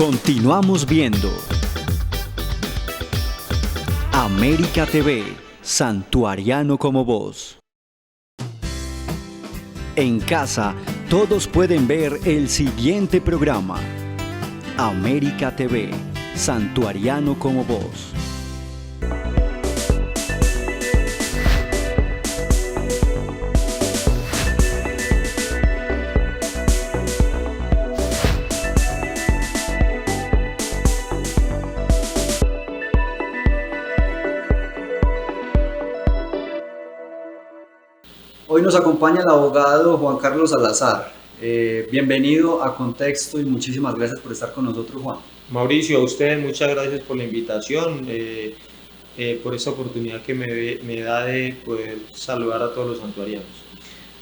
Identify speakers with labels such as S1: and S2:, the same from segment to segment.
S1: Continuamos viendo América TV, Santuariano como vos. En casa, todos pueden ver el siguiente programa. América TV, Santuariano como vos. Hoy nos acompaña el abogado Juan Carlos Salazar. Bienvenido a Contexto y muchísimas gracias por estar con nosotros, Juan.
S2: Mauricio, a usted muchas gracias por la invitación, por esta oportunidad que me da de poder saludar a todos los santuarianos.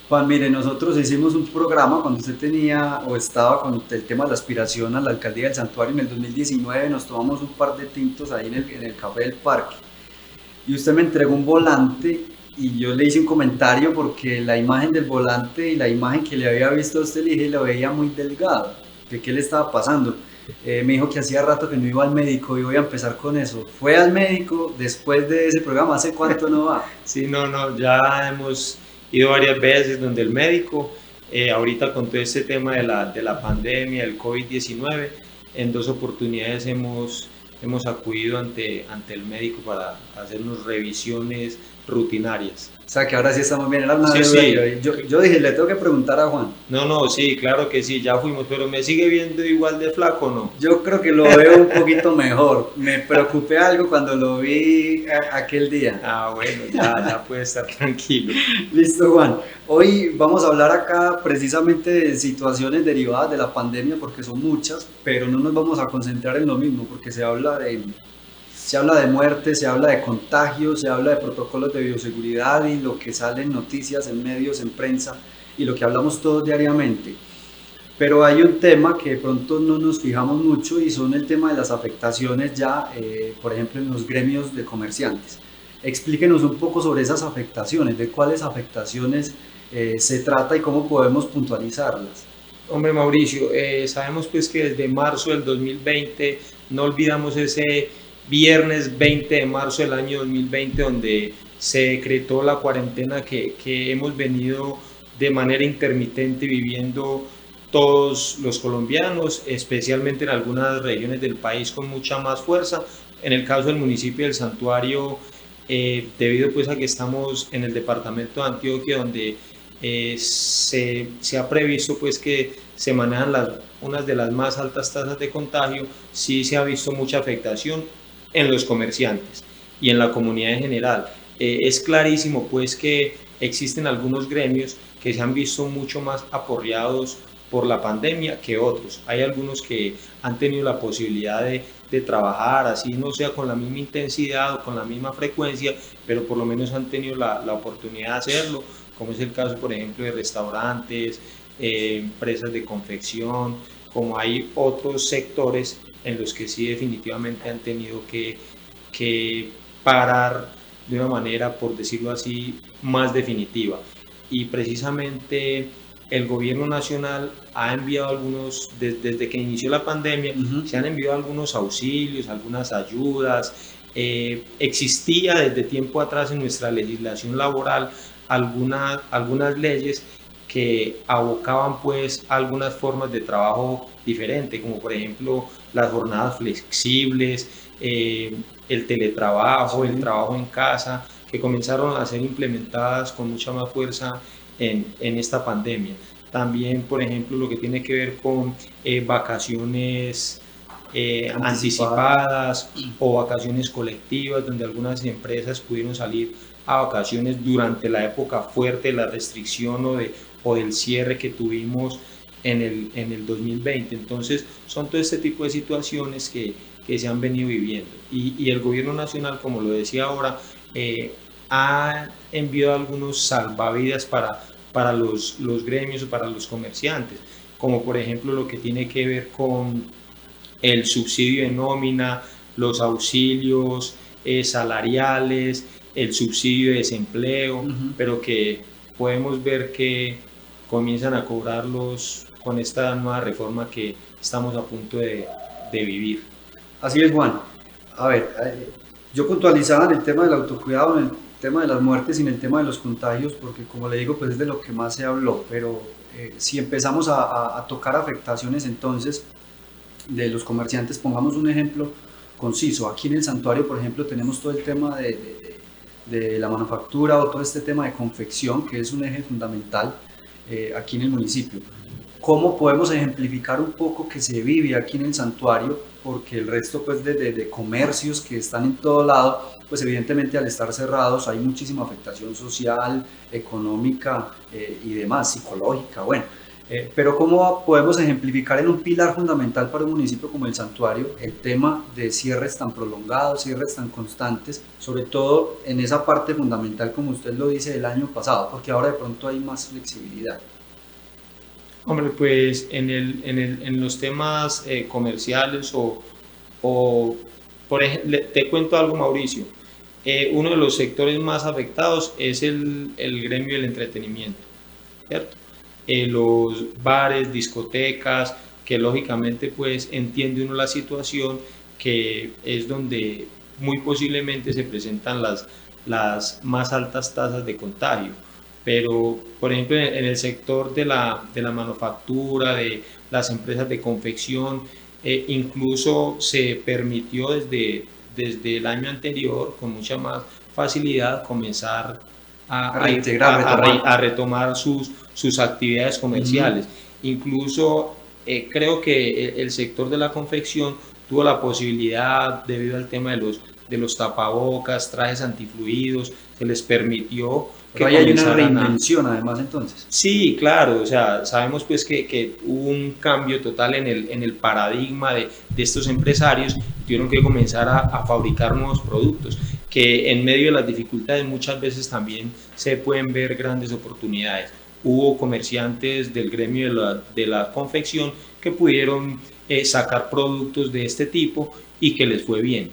S1: Juan, mire, nosotros hicimos un programa cuando usted tenía o estaba con el tema de la aspiración a la alcaldía del santuario en el 2019, nos tomamos un par de tintos ahí en el café del parque y usted me entregó un volante y yo le hice un comentario porque la imagen del volante y la imagen que le había visto a usted, le dije, lo veía muy delgado, que qué le estaba pasando. Me dijo que hacía rato que no iba al médico y voy a empezar con eso. ¿Fue al médico después de ese programa? ¿Hace cuánto no va?
S2: Sí, no, ya hemos ido varias veces donde el médico, ahorita con todo este tema de la pandemia, del COVID-19, en 2 oportunidades hemos acudido ante el médico para hacernos revisiones rutinarias.
S1: O sea que ahora sí estamos bien, era una
S2: Sí,
S1: duda.
S2: sí.
S1: Yo dije, le tengo que preguntar a Juan.
S2: No, sí, claro que sí, ya fuimos, pero ¿me sigue viendo igual de flaco o no?
S1: Yo creo que lo veo un poquito mejor. Me preocupé algo cuando lo vi aquel día.
S2: Ah, bueno, ya puede estar tranquilo.
S1: Listo, Juan. Hoy vamos a hablar acá precisamente de situaciones derivadas de la pandemia porque son muchas, pero no nos vamos a concentrar en lo mismo porque se habla de muerte, se habla de contagios, se habla de protocolos de bioseguridad y lo que sale en noticias, en medios, en prensa y lo que hablamos todos diariamente. Pero hay un tema que de pronto no nos fijamos mucho y son el tema de las afectaciones ya, por ejemplo, en los gremios de comerciantes. Explíquenos un poco sobre esas afectaciones, de cuáles afectaciones se trata y cómo podemos puntualizarlas.
S2: Hombre Mauricio, sabemos pues que desde marzo del 2020, no olvidamos ese viernes 20 de marzo del año 2020 donde se decretó la cuarentena que hemos venido de manera intermitente viviendo todos los colombianos, especialmente en algunas regiones del país con mucha más fuerza. En el caso del municipio del Santuario, debido pues a que estamos en el departamento de Antioquia, donde se ha previsto pues que se manejan unas de las más altas tasas de contagio, sí se ha visto mucha afectación en los comerciantes y en la comunidad en general. Es clarísimo pues que existen algunos gremios que se han visto mucho más aporreados por la pandemia que otros. Hay algunos que han tenido la posibilidad de trabajar, así no sea con la misma intensidad o con la misma frecuencia, pero por lo menos han tenido la oportunidad de hacerlo, como es el caso, por ejemplo, de restaurantes, empresas de confección, como hay otros sectores en los que sí definitivamente han tenido que parar de una manera, por decirlo así, más definitiva. Y precisamente el gobierno nacional ha enviado desde que inició la pandemia, se han enviado algunos auxilios, algunas ayudas. Existía desde tiempo atrás en nuestra legislación laboral algunas leyes que abocaban pues algunas formas de trabajo diferentes, como por ejemplo las jornadas flexibles, el teletrabajo, el trabajo en casa, que comenzaron a ser implementadas con mucha más fuerza en esta pandemia. También, por ejemplo, lo que tiene que ver con vacaciones anticipadas o vacaciones colectivas, donde algunas empresas pudieron salir a vacaciones durante la época fuerte de la restricción o del cierre que tuvimos en el 2020. Entonces, son todo este tipo de situaciones que se han venido viviendo. Y el gobierno nacional, como lo decía ahora, ha enviado algunos salvavidas para los gremios o para los comerciantes, como por ejemplo lo que tiene que ver con el subsidio de nómina, los auxilios salariales, el subsidio de desempleo, pero que podemos ver que comienzan a cobrarlos con esta nueva reforma que estamos a punto de de vivir.
S1: Así es, Juan. A ver, yo puntualizaba en el tema del autocuidado, en el tema de las muertes y en el tema de los contagios, porque como le digo, pues es de lo que más se habló, pero si empezamos a tocar afectaciones entonces de los comerciantes, pongamos un ejemplo conciso. Aquí en el santuario, por ejemplo, tenemos todo el tema de la manufactura o todo este tema de confección, que es un eje fundamental aquí en el municipio. ¿Cómo podemos ejemplificar un poco que se vive aquí en el santuario? Porque el resto pues, de comercios que están en todo lado, pues evidentemente al estar cerrados hay muchísima afectación social, económica y demás, psicológica, bueno. Pero ¿cómo podemos ejemplificar en un pilar fundamental para un municipio como el santuario el tema de cierres tan prolongados, cierres tan constantes, sobre todo en esa parte fundamental, como usted lo dice, del año pasado, porque ahora de pronto hay más flexibilidad?
S2: Hombre, pues en los temas comerciales o por ejemplo, te cuento algo, Mauricio. Uno de los sectores más afectados es el gremio del entretenimiento, ¿cierto? Los bares, discotecas, que lógicamente pues entiende uno la situación, que es donde muy posiblemente se presentan las más altas tasas de contagio. Pero, por ejemplo, en el sector de la manufactura, de las empresas de confección, incluso se permitió desde el año anterior con mucha más facilidad comenzar a retomar sus actividades comerciales. Incluso creo que el sector de la confección tuvo la posibilidad, debido al tema de los tapabocas, trajes antifluidos, se les permitió que
S1: Pero ahí hay una
S2: comenzaran a...
S1: reinvención además entonces.
S2: Sí, claro, o sea, sabemos pues que hubo un cambio total en el paradigma de estos empresarios, tuvieron que comenzar a fabricar nuevos productos, que en medio de las dificultades muchas veces también se pueden ver grandes oportunidades. Hubo comerciantes del gremio de la confección que pudieron sacar productos de este tipo y que les fue bien,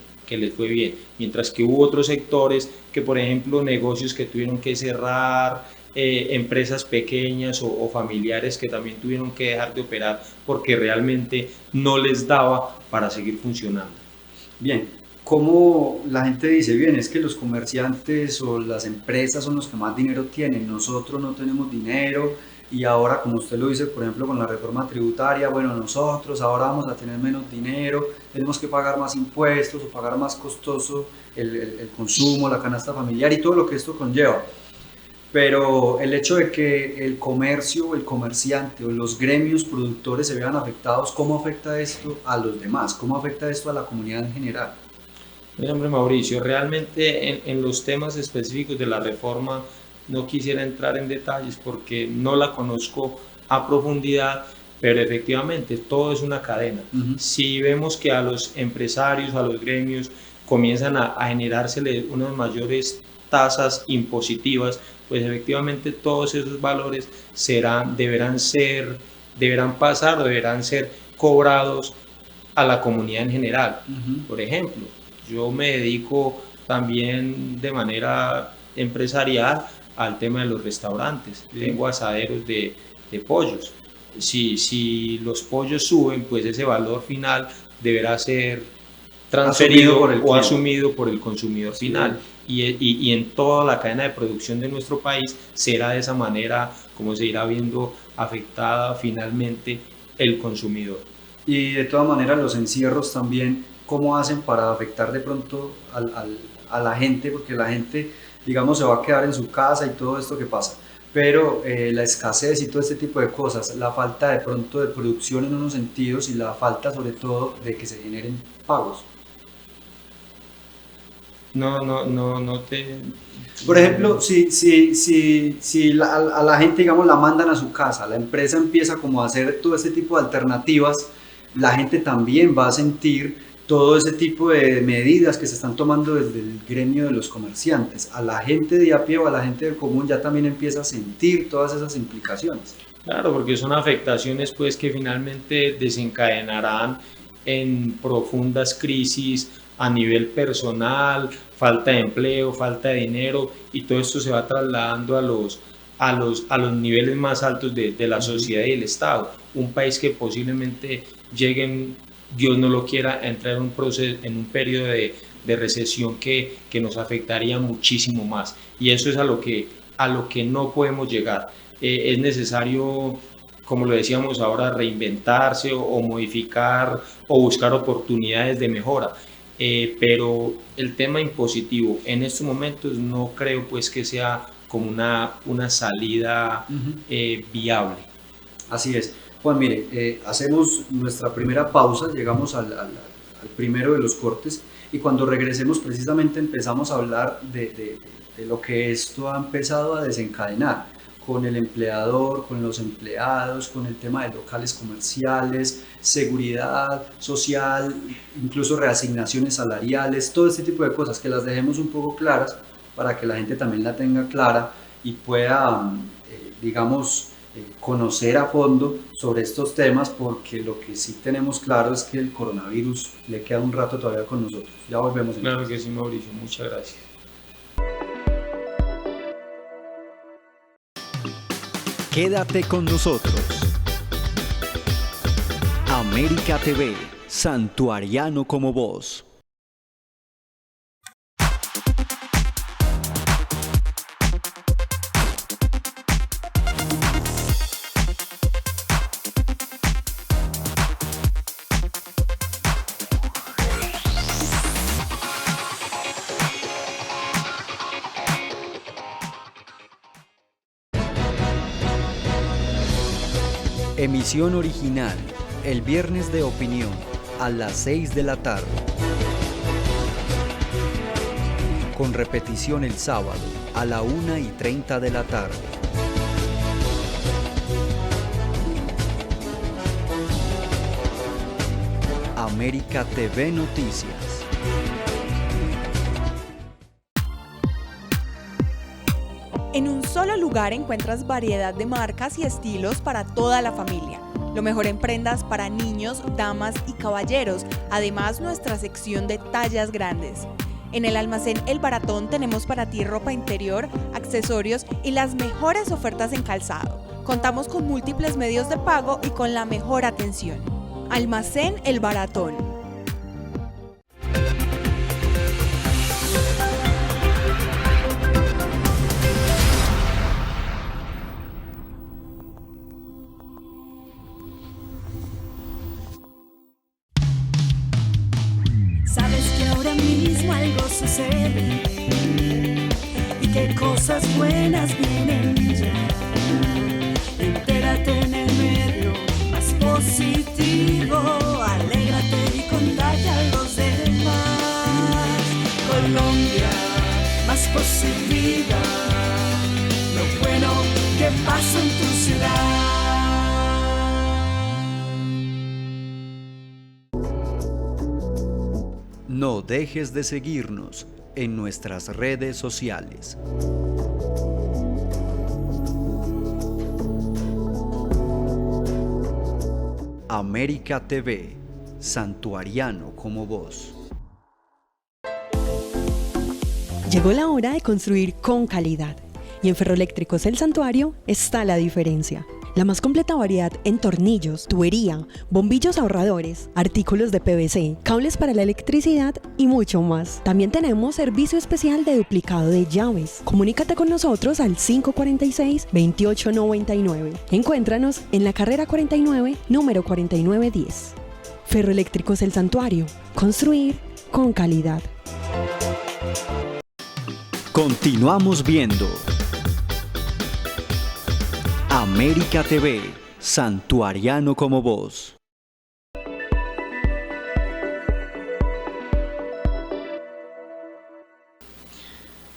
S2: mientras que hubo otros sectores que, por ejemplo, negocios que tuvieron que cerrar, empresas pequeñas o familiares que también tuvieron que dejar de operar porque realmente no les daba para seguir funcionando.
S1: Bien, ¿cómo la gente dice, bien, es que los comerciantes o las empresas son los que más dinero tienen, nosotros no tenemos dinero y ahora, como usted lo dice, por ejemplo, con la reforma tributaria, bueno, nosotros ahora vamos a tener menos dinero, tenemos que pagar más impuestos o pagar más costoso el consumo, la canasta familiar y todo lo que esto conlleva? Pero el hecho de que el comercio, el comerciante o los gremios productores se vean afectados, ¿cómo afecta esto a los demás? ¿Cómo afecta esto a la comunidad en general?
S2: Mira, hombre, Mauricio, realmente en los temas específicos de la reforma no quisiera entrar en detalles porque no la conozco a profundidad, pero efectivamente todo es una cadena. Si vemos que a los empresarios, a los gremios, comienzan a generársele unas mayores tasas impositivas, pues efectivamente todos esos valores deberán pasar o deberán ser cobrados a la comunidad en general. Por ejemplo, yo me dedico también de manera empresarial al tema de los restaurantes. Tengo asaderos de pollos. Si los pollos suben, pues ese valor final deberá ser transferido o asumido por el consumidor final. Y en toda la cadena de producción de nuestro país será de esa manera como se irá viendo afectada finalmente el consumidor.
S1: Y de todas maneras los encierros también, ¿cómo hacen para afectar de pronto a la gente? Porque la gente, digamos, se va a quedar en su casa y todo esto que pasa. Pero la escasez y todo este tipo de cosas, la falta de pronto de producción en unos sentidos y la falta sobre todo de que se generen pagos.
S2: No te...
S1: Por ejemplo, si a la gente, digamos, la mandan a su casa, la empresa empieza como a hacer todo este tipo de alternativas, la gente también va a sentir todo ese tipo de medidas que se están tomando desde el gremio de los comerciantes. A la gente de a pie o a la gente del común ya también empieza a sentir todas esas implicaciones.
S2: Claro, porque son afectaciones pues que finalmente desencadenarán en profundas crisis a nivel personal, falta de empleo, falta de dinero, y todo esto se va trasladando a los niveles más altos de la sociedad y el Estado. Un país que posiblemente lleguen Dios no lo quiera, entrar en un proceso, en un periodo de recesión que nos afectaría muchísimo más. Y eso es a lo que no podemos llegar. Es necesario, como lo decíamos ahora, reinventarse o modificar o buscar oportunidades de mejora. Pero el tema impositivo en estos momentos no creo pues que sea como una salida viable.
S1: Así es. Juan, mire, hacemos nuestra primera pausa, llegamos al primero de los cortes y cuando regresemos precisamente empezamos a hablar de lo que esto ha empezado a desencadenar con el empleador, con los empleados, con el tema de locales comerciales, seguridad social, incluso reasignaciones salariales, todo este tipo de cosas que las dejemos un poco claras para que la gente también la tenga clara y pueda, digamos, conocer a fondo sobre estos temas, porque lo que sí tenemos claro es que el coronavirus le queda un rato todavía con nosotros. Ya volvemos.
S2: Claro que sí, Mauricio, muchas gracias.
S3: Quédate con nosotros. América TV, Santuariano como vos. Emisión original, el viernes de opinión, a las 6 de la tarde. Con repetición el sábado, a la 1:30 de la tarde. América TV Noticias.
S4: En un solo lugar encuentras variedad de marcas y estilos para toda la familia. Lo mejor en prendas para niños, damas y caballeros. Además, nuestra sección de tallas grandes. En el almacén El Baratón tenemos para ti ropa interior, accesorios y las mejores ofertas en calzado. Contamos con múltiples medios de pago y con la mejor atención. Almacén El Baratón.
S5: Sucede y qué cosas buenas vienen ya. Entérate en el medio más positivo, alégrate y contagia a los demás. Colombia más positiva, lo bueno que pasa en tu ciudad.
S3: No dejes de seguirnos en nuestras redes sociales. América TV, Santuariano como vos.
S6: Llegó la hora de construir con calidad. Y en Ferroeléctricos El Santuario está la diferencia. La más completa variedad en tornillos, tubería, bombillos ahorradores, artículos de PVC, cables para la electricidad y mucho más. También tenemos servicio especial de duplicado de llaves. Comunícate con nosotros al 546-2899. Encuéntranos en la carrera 49, número 4910. Ferroeléctricos El Santuario. Construir con calidad.
S3: Continuamos viendo América TV, Santuariano como vos.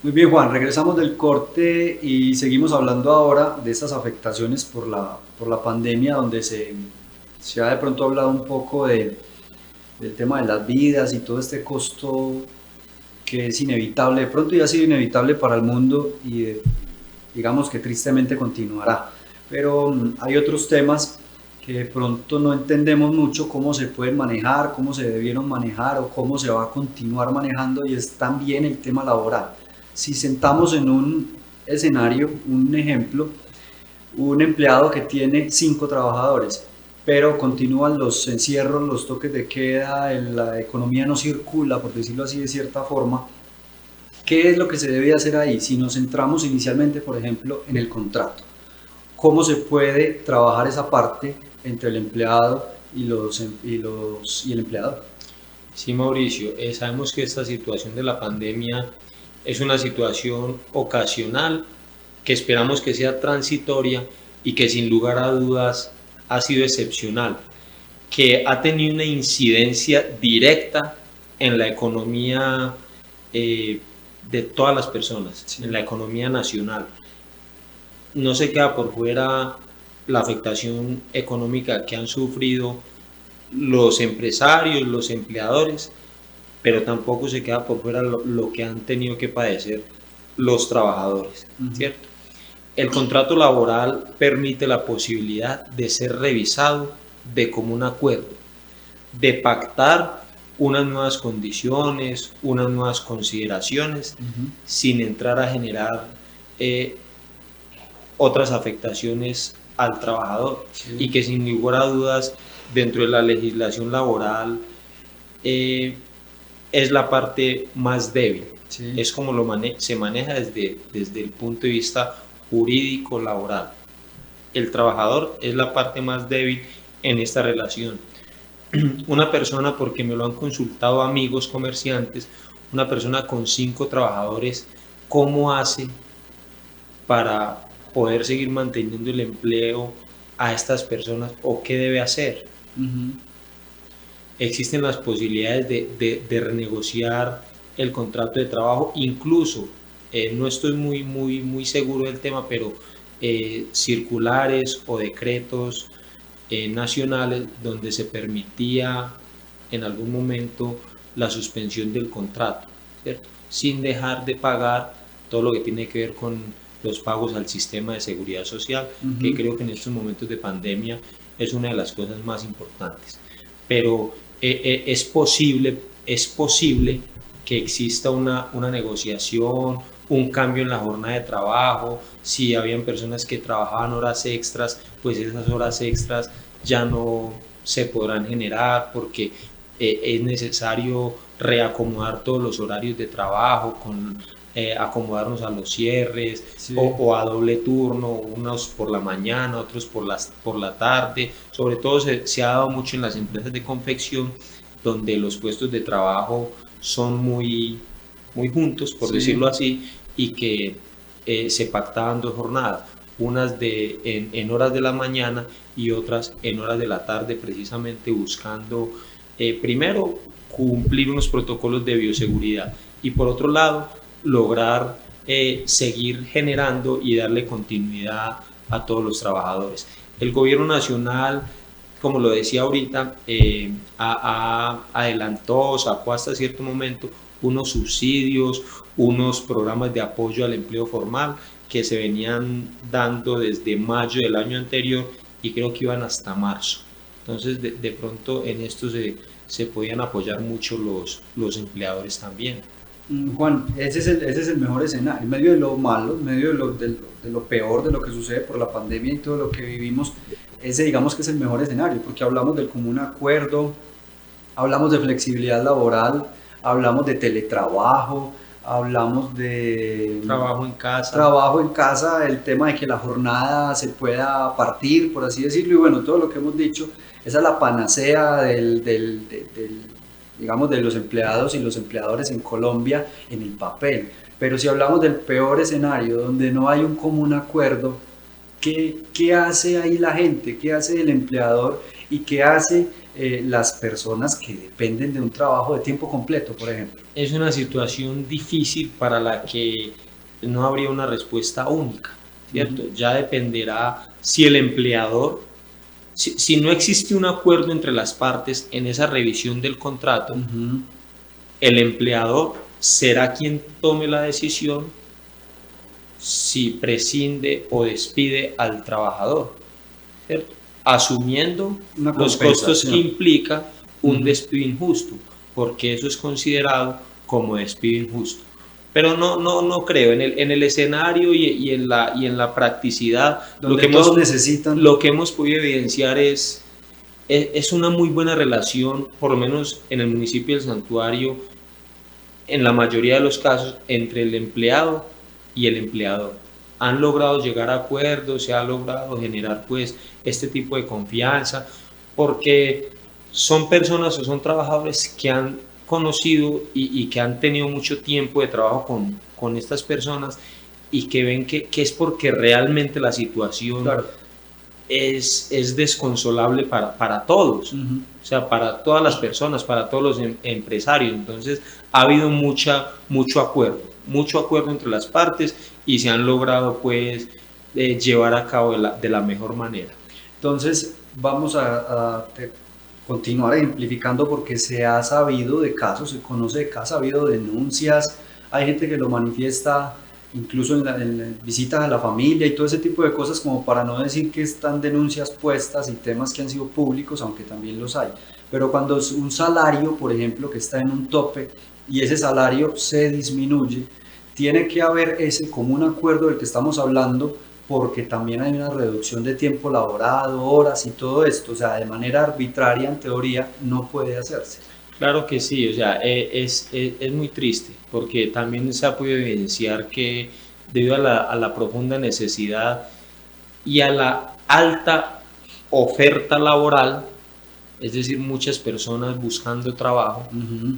S1: Muy bien, Juan, regresamos del corte y seguimos hablando ahora de estas afectaciones por la pandemia, donde se ha de pronto hablado un poco del tema de las vidas y todo este costo que es inevitable, de pronto ya ha sido inevitable para el mundo y digamos que tristemente continuará. Pero hay otros temas que de pronto no entendemos mucho cómo se pueden manejar, cómo se debieron manejar o cómo se va a continuar manejando, y es también el tema laboral. Si sentamos en un escenario, un ejemplo, un empleado que tiene 5 trabajadores, pero continúan los encierros, los toques de queda, la economía no circula, por decirlo así de cierta forma. ¿Qué es lo que se debe hacer ahí? Si nos centramos inicialmente, por ejemplo, en el contrato, ¿cómo se puede trabajar esa parte entre el empleado y el empleador?
S2: Sí, Mauricio, sabemos que esta situación de la pandemia es una situación ocasional que esperamos que sea transitoria y que sin lugar a dudas ha sido excepcional, que ha tenido una incidencia directa en la economía de todas las personas, sí, en la economía nacional. No se queda por fuera la afectación económica que han sufrido los empresarios, los empleadores, pero tampoco se queda por fuera lo que han tenido que padecer los trabajadores, ¿cierto? El contrato laboral permite la posibilidad de ser revisado de común acuerdo, de pactar unas nuevas condiciones, unas nuevas consideraciones, sin entrar a generar otras afectaciones al trabajador, sí, y que sin lugar a dudas dentro de la legislación laboral es la parte más débil, sí, es como se maneja desde el punto de vista jurídico laboral. El trabajador es la parte más débil en esta relación. Una persona, porque me lo han consultado amigos comerciantes, una persona con 5 trabajadores, ¿cómo hace para poder seguir manteniendo el empleo a estas personas o qué debe hacer? Existen las posibilidades de renegociar el contrato de trabajo, incluso no estoy muy seguro del tema, pero circulares o decretos nacionales donde se permitía en algún momento la suspensión del contrato, ¿cierto? Sin dejar de pagar todo lo que tiene que ver con los pagos al sistema de seguridad social, que creo que en estos momentos de pandemia es una de las cosas más importantes. Pero es posible que exista una negociación, un cambio en la jornada de trabajo. Si habían personas que trabajaban horas extras, pues esas horas extras ya no se podrán generar porque es necesario reacomodar todos los horarios de trabajo, acomodarnos a los cierres, sí, o a doble turno, unos por la mañana, otros por la tarde. Sobre todo se ha dado mucho en las empresas de confección, donde los puestos de trabajo son muy juntos, por decirlo así, y que se pactaban 2 jornadas, unas en horas de la mañana y otras en horas de la tarde, precisamente buscando primero cumplir unos protocolos de bioseguridad y por otro lado lograr seguir generando y darle continuidad a todos los trabajadores. El gobierno nacional, como lo decía ahorita, adelantó, sacó hasta cierto momento unos subsidios, unos programas de apoyo al empleo formal que se venían dando desde mayo del año anterior y creo que iban hasta marzo. Entonces de pronto en esto se podían apoyar mucho los empleadores también.
S1: Juan, ese es el mejor escenario, en medio de lo malo, en medio de lo peor, de lo que sucede por la pandemia y todo lo que vivimos. Ese digamos que es el mejor escenario, porque hablamos del común acuerdo, hablamos de flexibilidad laboral, hablamos de teletrabajo, hablamos de
S2: trabajo en casa,
S1: el tema de que la jornada se pueda partir, por así decirlo, y bueno, todo lo que hemos dicho, esa es la panacea digamos, de los empleados y los empleadores en Colombia en el papel. Pero si hablamos del peor escenario, donde no hay un común acuerdo, ¿qué hace ahí la gente? ¿Qué hace el empleador? ¿Y qué hace las personas que dependen de un trabajo de tiempo completo, por ejemplo?
S2: Es una situación difícil para la que no habría una respuesta única, ¿cierto? Ya dependerá si el empleador, si no existe un acuerdo entre las partes en esa revisión del contrato, el empleador será quien tome la decisión si prescinde o despide al trabajador, ¿cierto? Asumiendo los costos que implica un despido injusto, porque eso es considerado como despido injusto. Pero no creo, en el escenario y en la practicidad,
S1: donde todos necesitan.
S2: Lo que hemos podido evidenciar es es una muy buena relación, por lo menos en el municipio del Santuario, en la mayoría de los casos, entre el empleado y el empleador. Han logrado llegar a acuerdos, se ha logrado generar pues este tipo de confianza, porque son personas o son trabajadores que han conocido y que han tenido mucho tiempo de trabajo con estas personas y que ven que es porque realmente la situación
S1: Claro.
S2: es desconsolable para todos, o sea, para todas las personas, para todos los empresarios. Entonces ha habido mucho acuerdo entre las partes y se han logrado pues llevar a cabo de la mejor manera.
S1: Entonces, vamos a continuar ejemplificando porque se ha sabido de casos, se conoce de casos, ha habido denuncias, hay gente que lo manifiesta incluso en visitas a la familia y todo ese tipo de cosas, como para no decir que están denuncias puestas y temas que han sido públicos, aunque también los hay. Pero cuando es un salario, por ejemplo, que está en un tope y ese salario se disminuye, tiene que haber ese común acuerdo del que estamos hablando, porque también hay una reducción de tiempo laborado, horas y todo esto, o sea, de manera arbitraria en teoría no puede hacerse.
S2: Claro que sí, o sea, es muy triste porque también se ha podido evidenciar que debido a la profunda necesidad y a la alta oferta laboral, es decir, muchas personas buscando trabajo,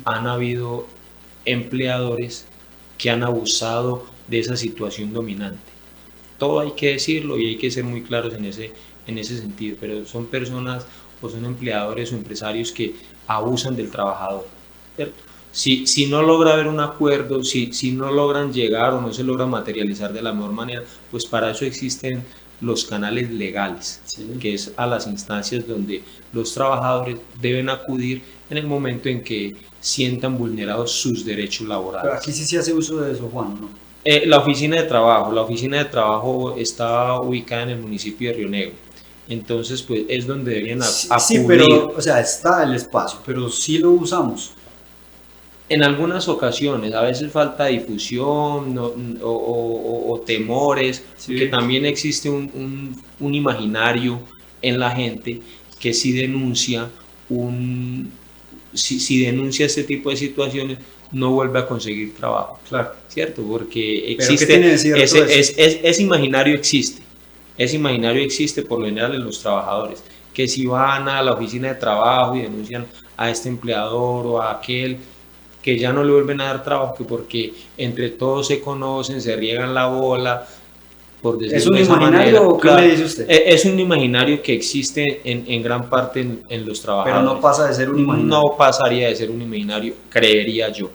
S2: han habido empleadores que han abusado de esa situación dominante. Todo hay que decirlo y hay que ser muy claros en ese sentido, pero son personas o son empleadores o empresarios que abusan del trabajador, ¿cierto? Si no logra haber un acuerdo, si no logran llegar o no se logra materializar de la mejor manera, pues para eso existen los canales legales,
S1: Sí.
S2: que es a las instancias donde los trabajadores deben acudir en el momento en que sientan vulnerados sus derechos laborales.
S1: Pero aquí sí se hace uso de eso, Juan, ¿no?
S2: La oficina de trabajo está ubicada en el municipio de Río Negro. Entonces, pues es donde deberían acudir.
S1: Sí, pero, o sea, está el espacio, pero sí lo usamos.
S2: En algunas ocasiones, a veces falta difusión o temores,
S1: Sí.
S2: que también existe un imaginario en la gente que si denuncia si denuncia este tipo de situaciones, no vuelve a conseguir trabajo.
S1: Claro.
S2: ¿Cierto? Porque
S1: ¿Pero qué tiene de cierto eso?
S2: ese imaginario existe. Ese imaginario existe por lo general en los trabajadores, que si van a la oficina de trabajo y denuncian a este empleador o a aquel, que ya no le vuelven a dar trabajo, que porque entre todos se conocen, se riegan la bola, por decirlo
S1: ¿Es un
S2: de esa
S1: imaginario
S2: manera.
S1: o qué
S2: Claro,
S1: me dice usted?
S2: es un imaginario que existe en gran parte en los trabajadores.
S1: Pero no pasa de ser un imaginario.
S2: No pasaría de ser un imaginario, creería yo.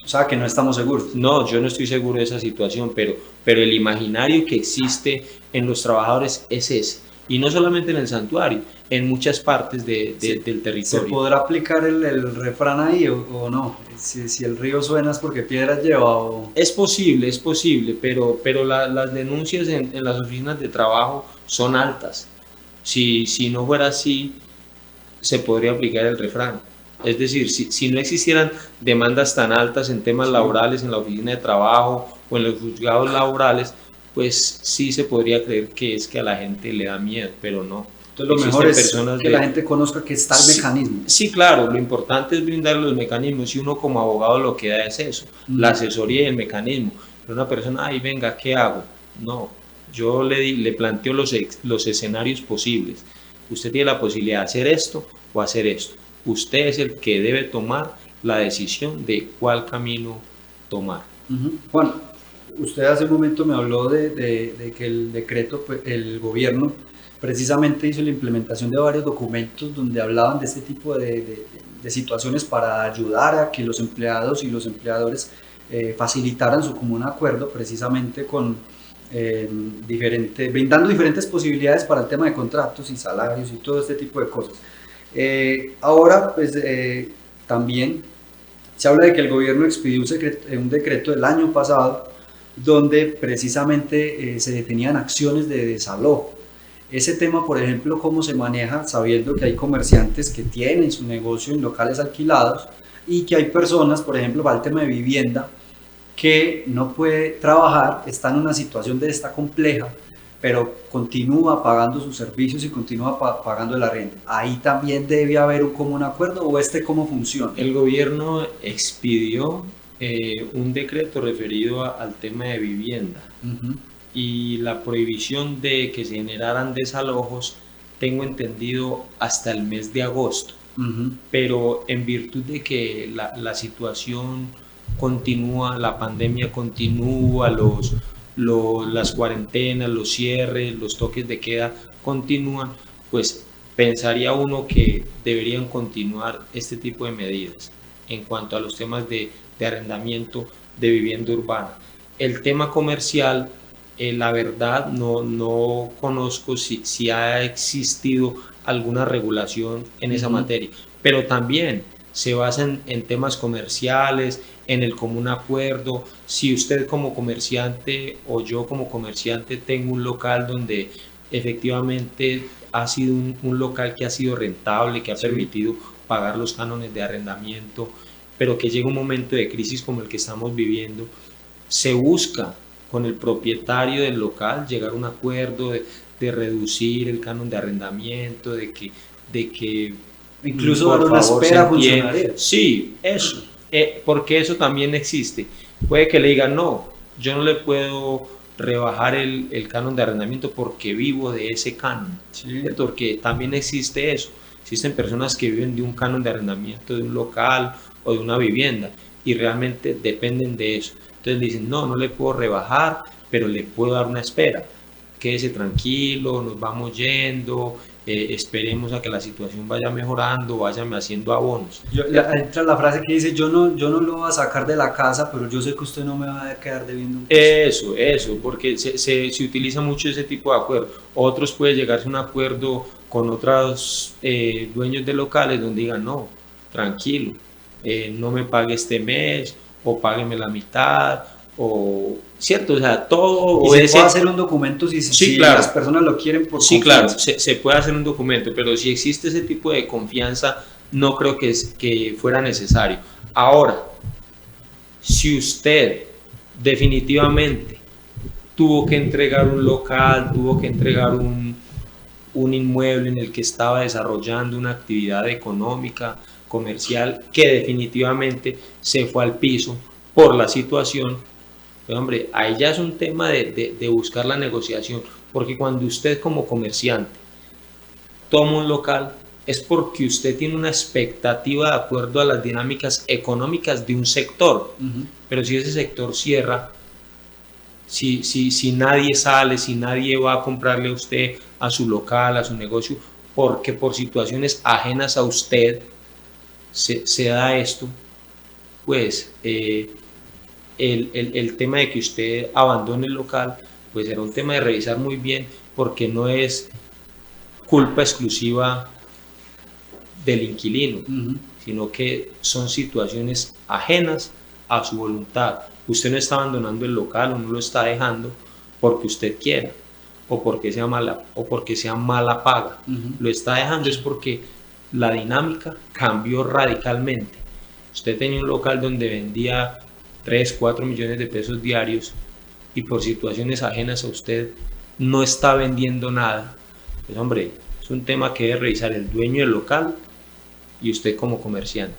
S1: O sea, que no estamos seguros.
S2: No, yo no estoy seguro de esa situación, pero el imaginario que existe en los trabajadores es ese. Y no solamente en el santuario, en muchas partes del
S1: ¿Se
S2: territorio.
S1: podrá aplicar el refrán ahí o no? Si el río suena es porque piedras lleva o...
S2: Es posible, pero las denuncias en las oficinas de trabajo son altas. Si no fuera así, se podría aplicar el refrán. Es decir, si no existieran demandas tan altas en temas laborales en la oficina de trabajo o en los juzgados laborales, pues sí se podría creer que es que a la gente le da miedo, pero no.
S1: Entonces lo
S2: Existen
S1: mejor es
S2: personas
S1: que la gente conozca que está el mecanismo.
S2: Sí, claro, lo importante es brindar los mecanismos y uno como abogado lo que da es eso, la asesoría y el mecanismo. Pero una persona, ay, venga, ¿qué hago? No, yo le planteo los escenarios posibles. Usted tiene la posibilidad de hacer esto o hacer esto. Usted es el que debe tomar la decisión de cuál camino tomar.
S1: Juan, usted hace un momento me habló de que el decreto, pues, el gobierno precisamente hizo la implementación de varios documentos donde hablaban de este tipo de situaciones para ayudar a que los empleados y los empleadores facilitaran su común acuerdo precisamente con brindando diferentes posibilidades para el tema de contratos y salarios y todo este tipo de cosas. Ahora, pues también se habla de que el gobierno expidió un decreto del año pasado donde precisamente se detenían acciones de desalojo. Ese tema, por ejemplo, cómo se maneja sabiendo que hay comerciantes que tienen su negocio en locales alquilados y que hay personas, por ejemplo, para el tema de vivienda, que no puede trabajar, está en una situación de esta compleja pero continúa pagando sus servicios y continúa pagando el arriendo. Ahí también debe haber un común acuerdo, ¿o cómo funciona?
S2: El gobierno expidió un decreto referido al tema de vivienda y la prohibición de que se generaran desalojos, tengo entendido, hasta el mes de agosto. Pero en virtud de que la situación continúa, la pandemia continúa, las cuarentenas, los cierres, los toques de queda continúan, pues pensaría uno que deberían continuar este tipo de medidas en cuanto a los temas de arrendamiento de vivienda urbana. El tema comercial, la verdad no conozco si ha existido alguna regulación en esa materia, pero también se basa en temas comerciales, en el común acuerdo. Si usted como comerciante o yo como comerciante tengo un local donde efectivamente ha sido un local que ha sido rentable, que ha permitido pagar los cánones de arrendamiento, pero que llega un momento de crisis como el que estamos viviendo, se busca con el propietario del local llegar a un acuerdo de reducir el canon de arrendamiento, de que
S1: incluso dar una espera funcionaria.
S2: Sí, eso, porque eso también existe. Puede que le digan, no, yo no le puedo rebajar el canon de arrendamiento porque vivo de ese canon, porque también existe eso. Existen personas que viven de un canon de arrendamiento de un local o de una vivienda y realmente dependen de eso. Entonces le dicen, no le puedo rebajar, pero le puedo dar una espera. Quédese tranquilo, nos vamos yendo, esperemos a que la situación vaya mejorando, váyame haciendo abonos.
S1: Entra la frase que dice, yo no lo voy a sacar de la casa, pero yo sé que usted no me va a quedar debiendo.
S2: Eso, porque se utiliza mucho ese tipo de acuerdo. Otros puede llegarse a un acuerdo con otros dueños de locales donde digan, no, tranquilo, no me pague este mes, o págueme la mitad, o cierto, o sea, todo.
S1: Y se puede hacer un documento si
S2: claro,
S1: las personas lo quieren por confianza.
S2: Claro, se puede hacer un documento, pero si existe ese tipo de confianza, no creo que fuera necesario. Ahora, si usted definitivamente tuvo que entregar un local, tuvo que entregar un inmueble en el que estaba desarrollando una actividad económica, comercial, que definitivamente se fue al piso por la situación, pues hombre, ahí ya es un tema de buscar la negociación, porque cuando usted como comerciante toma un local es porque usted tiene una expectativa de acuerdo a las dinámicas económicas de un sector, pero si ese sector cierra, si nadie sale, si nadie va a comprarle a usted, a su local, a su negocio, porque por situaciones ajenas a usted se da esto, pues el tema de que usted abandone el local, pues será un tema de revisar muy bien, porque no es culpa exclusiva del inquilino, sino que son situaciones ajenas a su voluntad. Usted no está abandonando el local o no lo está dejando porque usted quiera o porque sea mala paga. Lo está dejando es porque la dinámica cambió radicalmente. Usted tenía un local donde vendía 3, 4 millones de pesos diarios y por situaciones ajenas a usted no está vendiendo nada. Pues hombre, es un tema que debe revisar el dueño del local y usted como comerciante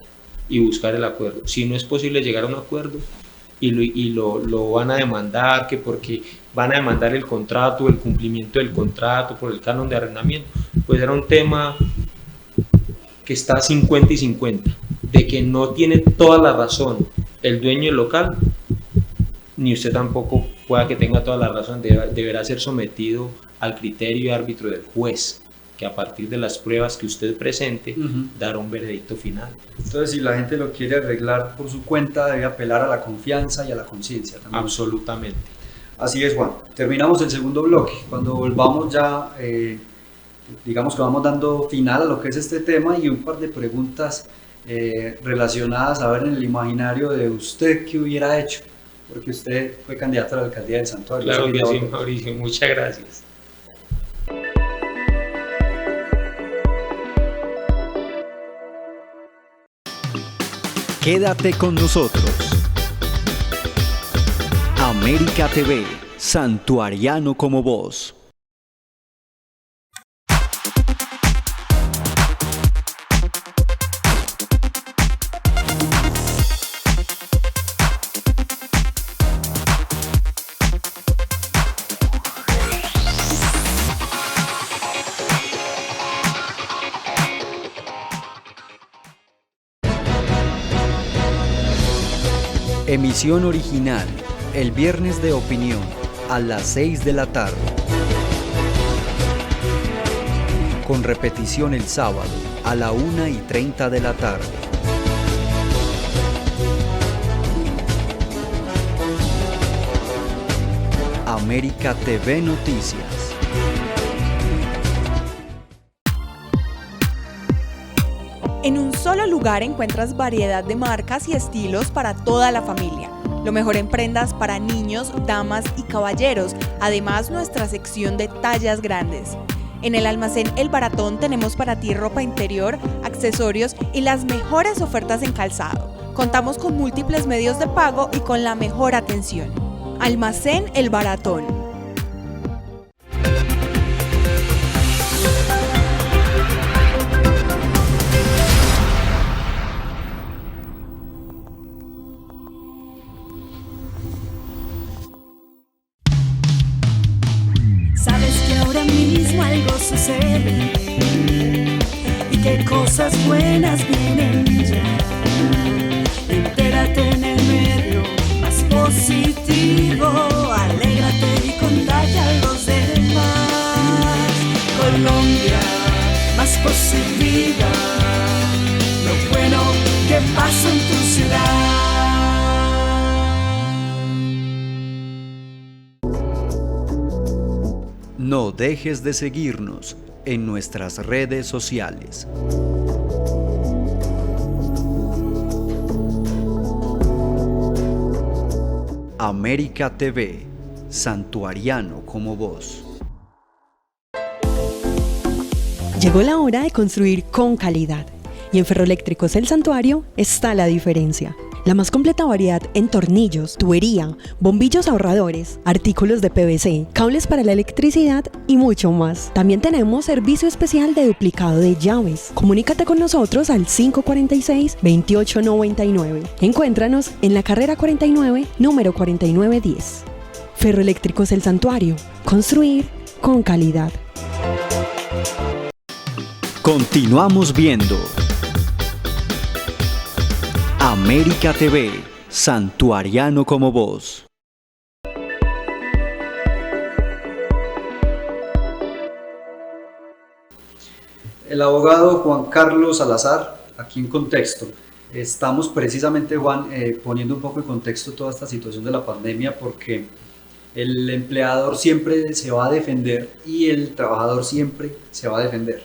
S2: y buscar el acuerdo. Si no es posible llegar a un acuerdo y lo van a demandar, que porque van a demandar el contrato, el cumplimiento del contrato por el canon de arrendamiento, pues era un tema que está 50 y 50, de que no tiene toda la razón el dueño del local, ni usted tampoco pueda que tenga toda la razón, deberá ser sometido al criterio y árbitro del juez, que a partir de las pruebas que usted presente, dará un veredicto final.
S1: Entonces, si la gente lo quiere arreglar por su cuenta, debe apelar a la confianza y a la conciencia también.
S2: Absolutamente.
S1: Así es, Juan. Terminamos el segundo bloque. Cuando volvamos ya, digamos que vamos dando final a lo que es este tema y un par de preguntas relacionadas a ver en el imaginario de usted qué hubiera hecho, porque usted fue candidato a la alcaldía del Santuario.
S2: Claro que sí, Mauricio, muchas gracias.
S3: Quédate con nosotros. América TV, santuariano como vos. Emisión original, el viernes de opinión, a las 6 de la tarde. Con repetición el sábado, a la 1:30 de la tarde. América TV Noticias.
S4: En un solo lugar encuentras variedad de marcas y estilos para toda la familia. Lo mejor en prendas para niños, damas y caballeros, además nuestra sección de tallas grandes. En el almacén El Baratón tenemos para ti ropa interior, accesorios y las mejores ofertas en calzado. Contamos con múltiples medios de pago y con la mejor atención. Almacén El Baratón.
S5: Sabes que ahora mismo algo sucede y que cosas buenas vienen ya. Entérate en el medio más positivo, alégrate y contagia a los demás. Colombia más positiva, lo bueno que pasa en tu ciudad.
S3: No dejes de seguirnos en nuestras redes sociales. América TV, santuariano como vos.
S6: Llegó la hora de construir con calidad. Y en Ferroeléctricos El Santuario está la diferencia. La más completa variedad en tornillos, tubería, bombillos ahorradores, artículos de PVC, cables para la electricidad y mucho más. También tenemos servicio especial de duplicado de llaves. Comunícate con nosotros al 546-2899. Encuéntranos en la carrera 49, número 4910. Ferroeléctricos El Santuario. Construir con calidad.
S3: Continuamos viendo América TV, santuariano como vos.
S1: El abogado Juan Carlos Salazar, aquí en contexto. Estamos precisamente, Juan, poniendo un poco en contexto toda esta situación de la pandemia, porque el empleador siempre se va a defender y el trabajador siempre se va a defender.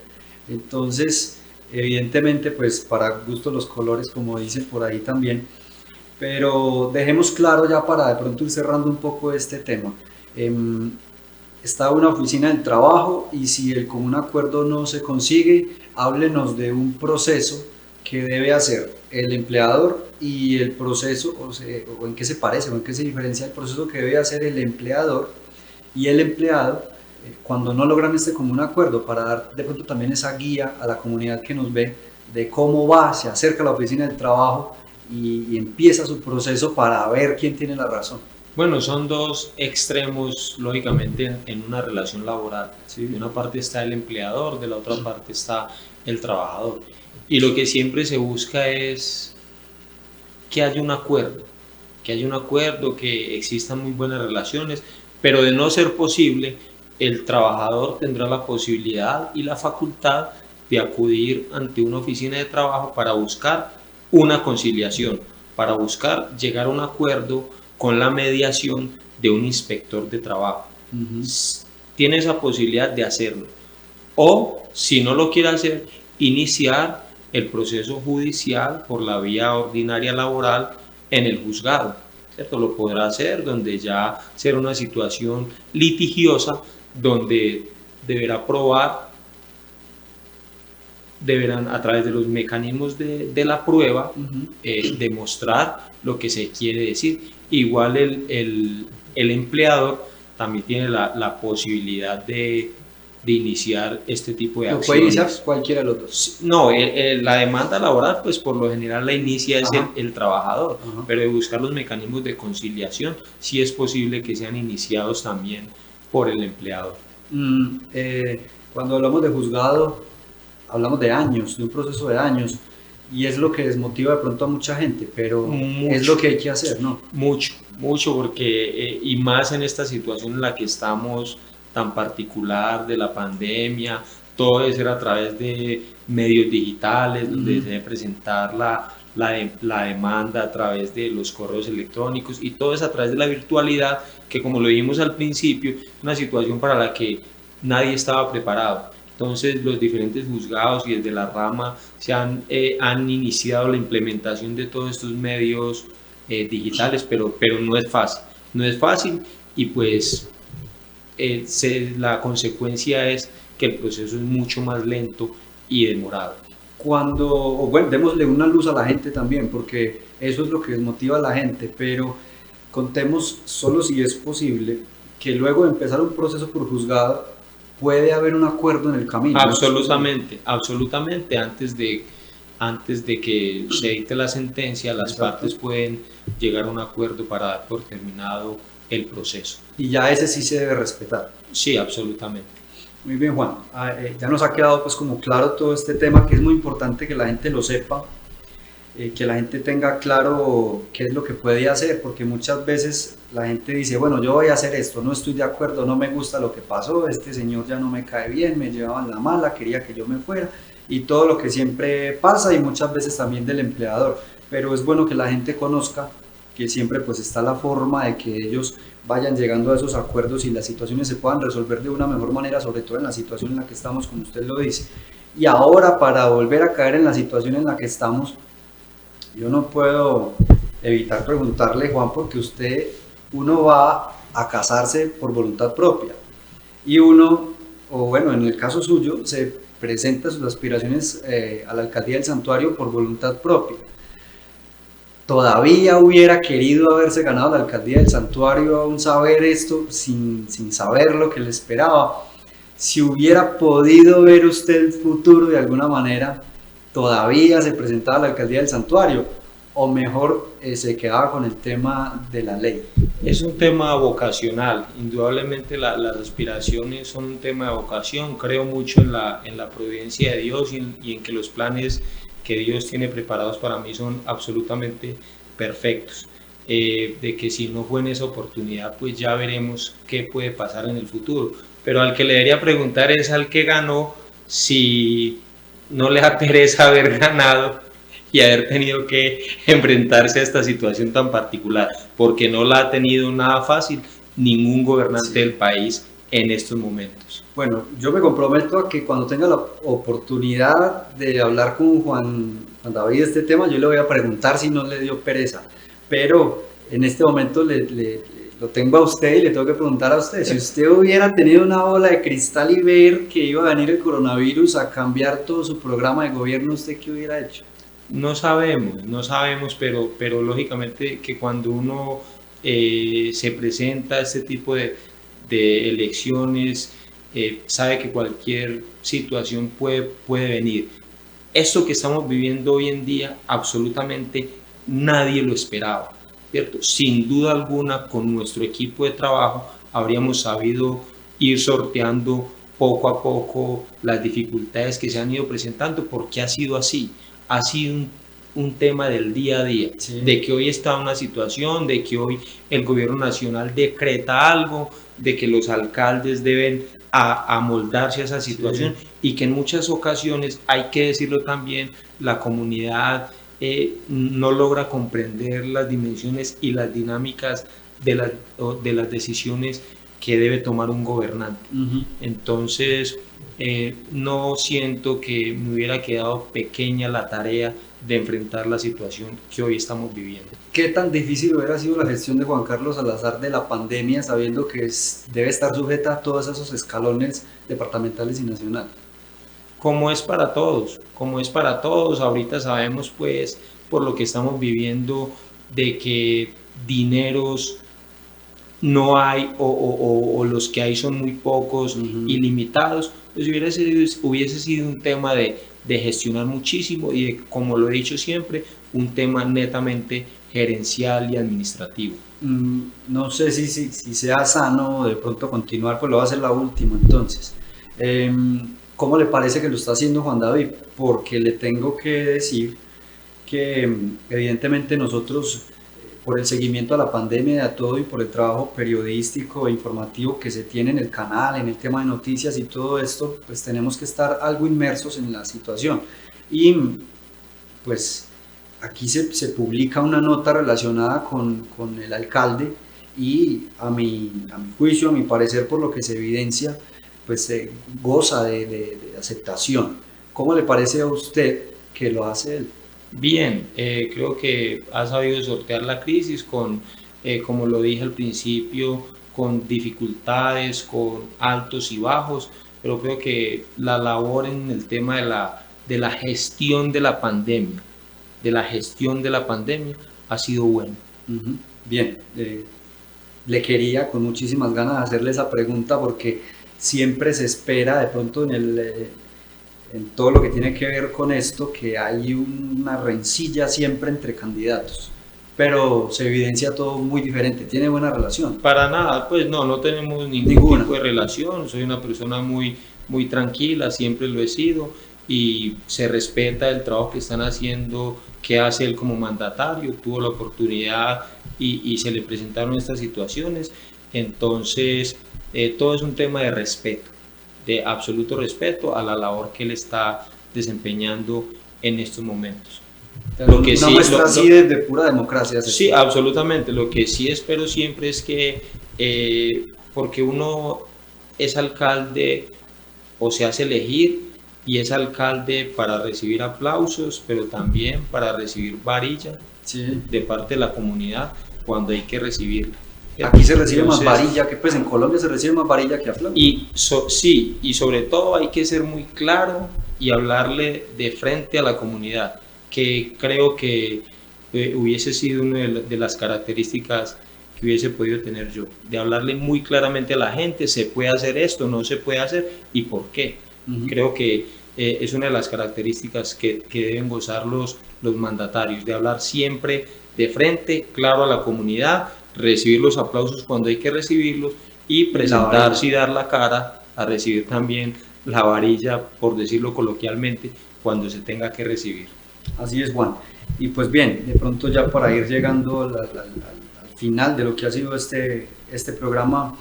S1: Entonces, evidentemente, pues para gusto los colores, como dicen por ahí también, pero dejemos claro ya para de pronto ir cerrando un poco este tema. Está una oficina del trabajo y si el común acuerdo no se consigue, háblenos de un proceso que debe hacer el empleador y el proceso, o en qué se parece o en qué se diferencia el proceso que debe hacer el empleador y el empleado cuando no logran este común acuerdo, para dar de pronto también esa guía a la comunidad que nos ve de cómo va, se acerca a la oficina del trabajo y empieza su proceso para ver quién tiene la razón.
S2: Bueno, son dos extremos, lógicamente, en una relación laboral.
S1: Sí.
S2: De una parte está el empleador, de la otra parte está el trabajador. Y lo que siempre se busca es que haya un acuerdo, que existan muy buenas relaciones, pero de no ser posible, el trabajador tendrá la posibilidad y la facultad de acudir ante una oficina de trabajo para buscar una conciliación, para buscar llegar a un acuerdo con la mediación de un inspector de trabajo. Tiene esa posibilidad de hacerlo. O, si no lo quiere hacer, iniciar el proceso judicial por la vía ordinaria laboral en el juzgado, ¿cierto? Lo podrá hacer donde ya será una situación litigiosa, donde deberán a través de los mecanismos de la prueba demostrar lo que se quiere decir. Igual el empleador también tiene la posibilidad de iniciar este tipo de acciones.
S1: ¿Lo puede iniciar cualquiera de los dos?
S2: No, la demanda laboral, pues por lo general la inicia es el trabajador, pero de buscar los mecanismos de conciliación, sí es posible que sean iniciados también por el empleador.
S1: Cuando hablamos de juzgado, hablamos de años, de un proceso de años. y es lo que desmotiva de pronto a mucha gente, pero es lo que hay que hacer, ¿no?
S2: Mucho, porque y más en esta situación en la que estamos tan particular de la pandemia, todo debe ser a través de medios digitales, donde se debe presentar la demanda a través de los correos electrónicos, y todo es a través de la virtualidad, que como lo dijimos al principio, es una situación para la que nadie estaba preparado. Entonces los diferentes juzgados y desde la rama han iniciado la implementación de todos estos medios digitales, pero no es fácil, y pues la consecuencia es que el proceso es mucho más lento y demorado.
S1: Bueno, démosle una luz a la gente también, porque eso es lo que desmotiva a la gente, pero contemos solo si es posible que luego de empezar un proceso por juzgado puede haber un acuerdo en el camino.
S2: Absolutamente. Antes de que se dicte la sentencia, las partes pueden llegar a un acuerdo para dar por terminado el proceso.
S1: Y ya ese sí se debe respetar.
S2: Sí, absolutamente.
S1: Muy bien, Juan. Ya nos ha quedado pues como claro todo este tema, que es muy importante que la gente lo sepa, que la gente tenga claro qué es lo que puede hacer, porque muchas veces la gente dice, bueno, yo voy a hacer esto, no estoy de acuerdo, no me gusta lo que pasó, este señor ya no me cae bien, me llevaban la mala, quería que yo me fuera, y todo lo que siempre pasa, y muchas veces también del empleador. Pero es bueno que la gente conozca que siempre pues está la forma de que ellos vayan llegando a esos acuerdos y las situaciones se puedan resolver de una mejor manera, sobre todo en la situación en la que estamos, como usted lo dice. Y ahora, para volver a caer en la situación en la que estamos, yo no puedo evitar preguntarle, Juan, porque uno va a casarse por voluntad propia, y uno, o bueno, en el caso suyo, se presenta sus aspiraciones a la alcaldía del Santuario por voluntad propia. Todavía hubiera querido haberse ganado la alcaldía del Santuario, aún saber esto, sin saber lo que le esperaba. Si hubiera podido ver usted el futuro de alguna manera, todavía se presentaba a la alcaldía del Santuario, o mejor se quedaba con el tema de la ley.
S2: Es un tema vocacional, indudablemente las aspiraciones son un tema de vocación. Creo mucho en la providencia de Dios y en que los planes que Dios tiene preparados para mí son absolutamente perfectos. De que si no fue en esa oportunidad, pues ya veremos qué puede pasar en el futuro. Pero al que le debería preguntar es al que ganó, si no le da pereza haber ganado y haber tenido que enfrentarse a esta situación tan particular, porque no la ha tenido nada fácil ningún gobernante del país en estos momentos.
S1: Bueno, yo me comprometo a que cuando tenga la oportunidad de hablar con Juan David de este tema, yo le voy a preguntar si no le dio pereza, pero en este momento lo tengo a usted y le tengo que preguntar a usted, si usted hubiera tenido una bola de cristal y ver que iba a venir el coronavirus a cambiar todo su programa de gobierno, ¿usted qué hubiera hecho?
S2: No sabemos, pero lógicamente que cuando uno se presenta a este tipo de elecciones, sabe que cualquier situación puede venir. Esto que estamos viviendo hoy en día, absolutamente nadie lo esperaba, ¿cierto? Sin duda alguna, con nuestro equipo de trabajo habríamos sabido ir sorteando poco a poco las dificultades que se han ido presentando, porque ha sido así. Ha sido un tema del día a día, sí. De que hoy está una situación, de que hoy el gobierno nacional decreta algo, de que los alcaldes deben amoldarse a esa situación, sí. Y que en muchas ocasiones, hay que decirlo también, la comunidad no logra comprender las dimensiones y las dinámicas de las decisiones que debe tomar un gobernante. Entonces, no siento que me hubiera quedado pequeña la tarea de enfrentar la situación que hoy estamos viviendo.
S1: ¿Qué tan difícil hubiera sido la gestión de Juan Carlos Salazar de la pandemia, sabiendo que debe estar sujeta a todos esos escalones departamentales y nacionales?
S2: Como es para todos, ahorita sabemos pues por lo que estamos viviendo de que dineros no hay o los que hay son muy pocos y limitados, pues hubiese sido un tema de gestionar muchísimo y de, como lo he dicho siempre, un tema netamente gerencial y administrativo.
S1: No sé si sea sano de pronto continuar, pues lo va a hacer la última entonces. ¿Cómo le parece que lo está haciendo Juan David? Porque le tengo que decir que evidentemente nosotros, por el seguimiento a la pandemia y a todo y por el trabajo periodístico e informativo que se tiene en el canal, en el tema de noticias y todo esto, pues tenemos que estar algo inmersos en la situación. Y pues aquí se publica una nota relacionada con el alcalde y a mi juicio, a mi parecer, por lo que se evidencia, pues goza de aceptación. ¿Cómo le parece a usted que lo hace él?
S2: Bien, creo que ha sabido sortear la crisis con, como lo dije al principio, con dificultades, con altos y bajos, pero creo que la labor en el tema de la gestión de la pandemia, ha sido buena.
S1: Bien, le quería con muchísimas ganas hacerle esa pregunta porque siempre se espera de pronto en todo lo que tiene que ver con esto, que hay una rencilla siempre entre candidatos, pero se evidencia todo muy diferente. ¿Tiene buena relación?
S2: Para nada, pues no tenemos ningún tipo de relación. Soy una persona muy tranquila, siempre lo he sido, y se respeta el trabajo que están haciendo, que hace él como mandatario. Tuvo la oportunidad y se le presentaron estas situaciones, entonces todo es un tema de respeto, de absoluto respeto a la labor que él está desempeñando en estos momentos.
S1: Lo que una muestra así de pura democracia.
S2: Sí, absolutamente. Lo que sí espero siempre es que, porque uno es alcalde o se hace elegir y es alcalde para recibir aplausos, pero también para recibir varilla de parte de la comunidad cuando hay que recibirla.
S1: Aquí se recibe más varilla, que pues en Colombia se recibe más varilla que aplausos.
S2: Sí, y sobre todo hay que ser muy claro y hablarle de frente a la comunidad, que creo que hubiese sido una de las características que hubiese podido tener yo, de hablarle muy claramente a la gente: se puede hacer esto, no se puede hacer y por qué. Creo que es una de las características que deben gozar los mandatarios, de hablar siempre de frente, claro a la comunidad, recibir los aplausos cuando hay que recibirlos y presentarse y dar la cara a recibir también la varilla, por decirlo coloquialmente, cuando se tenga que recibir.
S1: Así es, Juan. Y pues bien, de pronto ya para ir llegando al final de lo que ha sido este programa,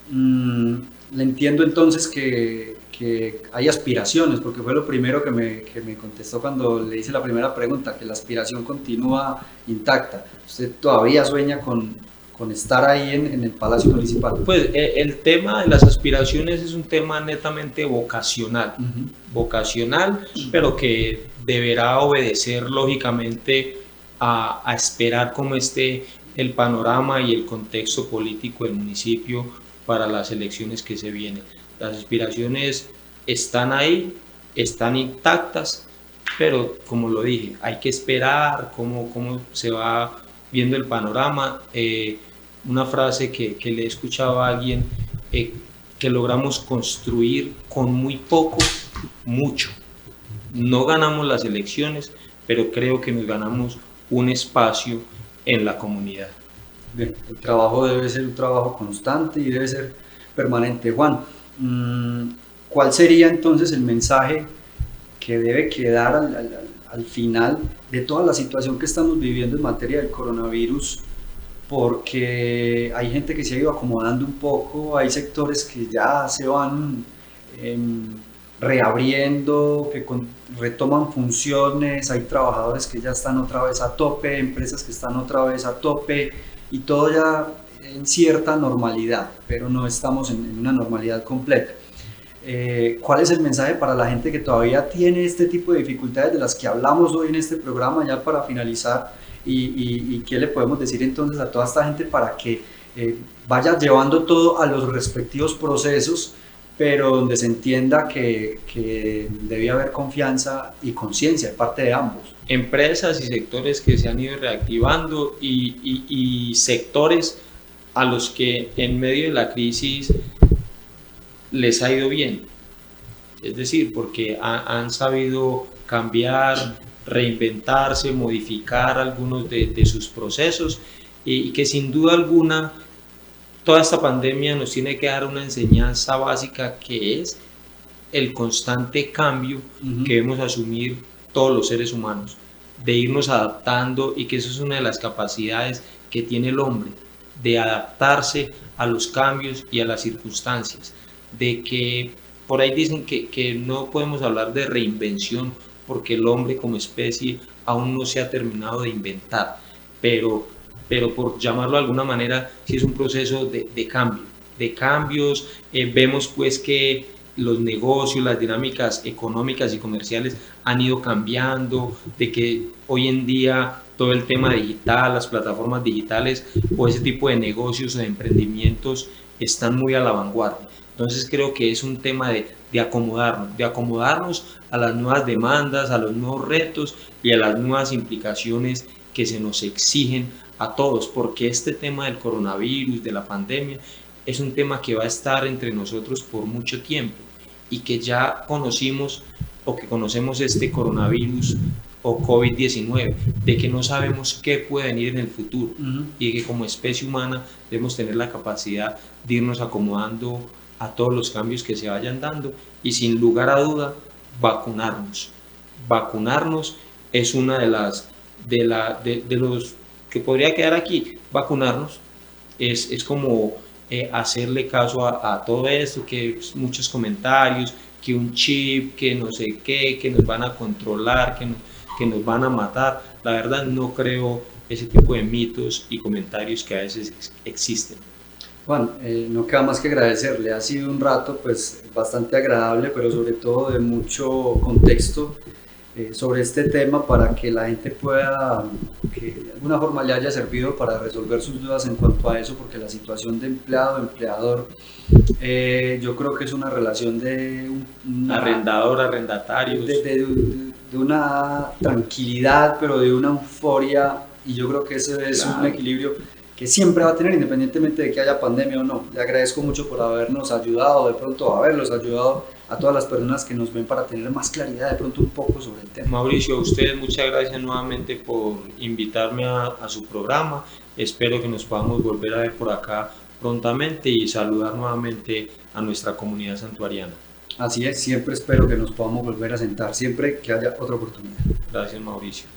S1: le entiendo entonces que hay aspiraciones, porque fue lo primero que me contestó cuando le hice la primera pregunta, que la aspiración continúa intacta. ¿Usted todavía sueña con estar ahí en el Palacio Municipal?
S2: Pues el tema de las aspiraciones es un tema netamente vocacional, pero que deberá obedecer lógicamente a esperar cómo esté el panorama y el contexto político del municipio para las elecciones que se vienen. Las aspiraciones están ahí, están intactas, pero como lo dije, hay que esperar cómo se va viendo el panorama. Una frase que le he escuchado a alguien, que logramos construir con muy poco, mucho. No ganamos las elecciones, pero creo que nos ganamos un espacio en la comunidad.
S1: Bien, el trabajo debe ser un trabajo constante y debe ser permanente. Juan, ¿cuál sería entonces el mensaje que debe quedar al final de toda la situación que estamos viviendo en materia del coronavirus? Porque hay gente que se ha ido acomodando un poco, hay sectores que ya se van reabriendo, que retoman funciones, hay trabajadores que ya están otra vez a tope, empresas que están otra vez a tope, y todo ya en cierta normalidad, pero no estamos en una normalidad completa. ¿Cuál es el mensaje para la gente que todavía tiene este tipo de dificultades de las que hablamos hoy en este programa, ya para finalizar? ¿Y qué le podemos decir entonces a toda esta gente para que vaya llevando todo a los respectivos procesos, pero donde se entienda que debe haber confianza y conciencia de parte de ambos?
S2: Empresas y sectores que se han ido reactivando y sectores a los que en medio de la crisis les ha ido bien, es decir, porque han sabido cambiar, reinventarse, modificar algunos de sus procesos, y que sin duda alguna toda esta pandemia nos tiene que dar una enseñanza básica, que es el constante cambio que debemos asumir todos los seres humanos. de irnos adaptando, y que eso es una de las capacidades que tiene el hombre, de adaptarse a los cambios y a las circunstancias, de que por ahí dicen que no podemos hablar de reinvención porque el hombre como especie aún no se ha terminado de inventar, pero, pero por llamarlo de alguna manera, sí es un proceso de cambio, de cambios. Vemos pues que los negocios, las dinámicas económicas y comerciales han ido cambiando, de que hoy en día todo el tema digital, las plataformas digitales o ese tipo de negocios o de emprendimientos están muy a la vanguardia. Entonces creo que es un tema de acomodarnos a las nuevas demandas, a los nuevos retos y a las nuevas implicaciones que se nos exigen a todos, porque este tema del coronavirus, de la pandemia, es un tema que va a estar entre nosotros por mucho tiempo, y que ya conocimos o que conocemos este coronavirus o COVID-19, de que no sabemos qué puede venir en el futuro, y que como especie humana debemos tener la capacidad de irnos acomodando a todos los cambios que se vayan dando, y sin lugar a duda vacunarnos. Vacunarnos es una de las de los que podría quedar aquí. Vacunarnos es como hacerle caso a todo esto, que muchos comentarios, que un chip, que no sé qué, que nos van a controlar, que nos van a matar. La verdad no creo ese tipo de mitos y comentarios que a veces existen.
S1: Juan, no queda más que agradecerle. Ha sido un rato pues bastante agradable, pero sobre todo de mucho contexto sobre este tema, para que la gente pueda, que de alguna forma le haya servido para resolver sus dudas en cuanto a eso, porque la situación de empleado-empleador, yo creo que es una relación de
S2: arrendador, arrendatarios,
S1: de una tranquilidad, pero de una euforia, y yo creo que ese es un equilibrio que siempre va a tener, independientemente de que haya pandemia o no. Le agradezco mucho por habernos ayudado, de pronto haberlos ayudado a todas las personas que nos ven, para tener más claridad de pronto un poco sobre el tema.
S2: Mauricio, a ustedes muchas gracias nuevamente por invitarme a su programa. Espero que nos podamos volver a ver por acá prontamente y saludar nuevamente a nuestra comunidad santuariana.
S1: Así es, siempre espero que nos podamos volver a sentar, siempre que haya otra oportunidad.
S2: Gracias, Mauricio.